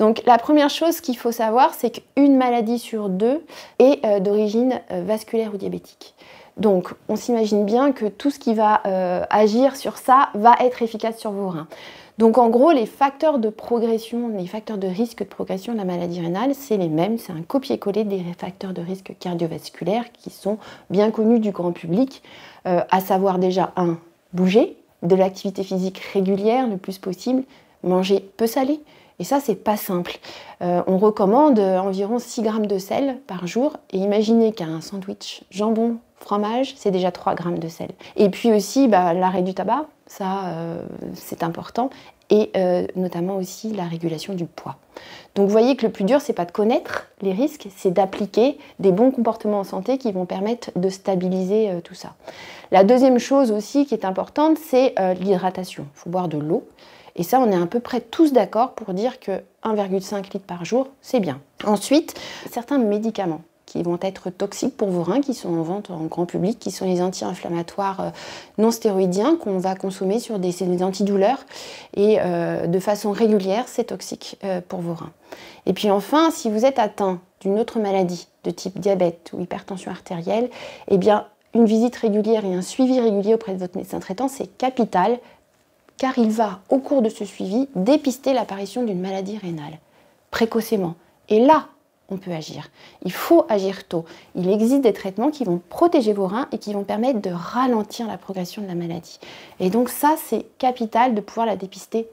Donc la première chose qu'il faut savoir, c'est qu'une maladie sur deux est d'origine vasculaire ou diabétique. Donc on s'imagine bien que tout ce qui va agir sur ça va être efficace sur vos reins. Donc en gros, les facteurs de progression, les facteurs de risque de progression de la maladie rénale, c'est les mêmes, c'est un copier-coller des facteurs de risque cardiovasculaire qui sont bien connus du grand public, à savoir déjà bouger, de l'activité physique régulière le plus possible, manger peu salé. Et ça, c'est pas simple. On recommande environ 6 grammes de sel par jour. Et imaginez qu'un sandwich jambon, fromage, c'est déjà 3 grammes de sel. Et puis aussi, l'arrêt du tabac, ça, c'est important. Et notamment aussi la régulation du poids. Donc vous voyez que le plus dur, c'est pas de connaître les risques, c'est d'appliquer des bons comportements en santé qui vont permettre de stabiliser tout ça. La deuxième chose aussi qui est importante, c'est l'hydratation. Il faut boire de l'eau. Et ça, on est à peu près tous d'accord pour dire que 1,5 litre par jour, c'est bien. Ensuite, certains médicaments qui vont être toxiques pour vos reins, qui sont en vente en grand public, qui sont les anti-inflammatoires non stéroïdiens qu'on va consommer sur des antidouleurs. Et de façon régulière, c'est toxique pour vos reins. Et puis enfin, si vous êtes atteint d'une autre maladie de type diabète ou hypertension artérielle, eh bien, une visite régulière et un suivi régulier auprès de votre médecin traitant, c'est capital, car il va, au cours de ce suivi, dépister l'apparition d'une maladie rénale, précocement. Et là, on peut agir. Il faut agir tôt. Il existe des traitements qui vont protéger vos reins et qui vont permettre de ralentir la progression de la maladie. Et donc ça, c'est capital de pouvoir la dépister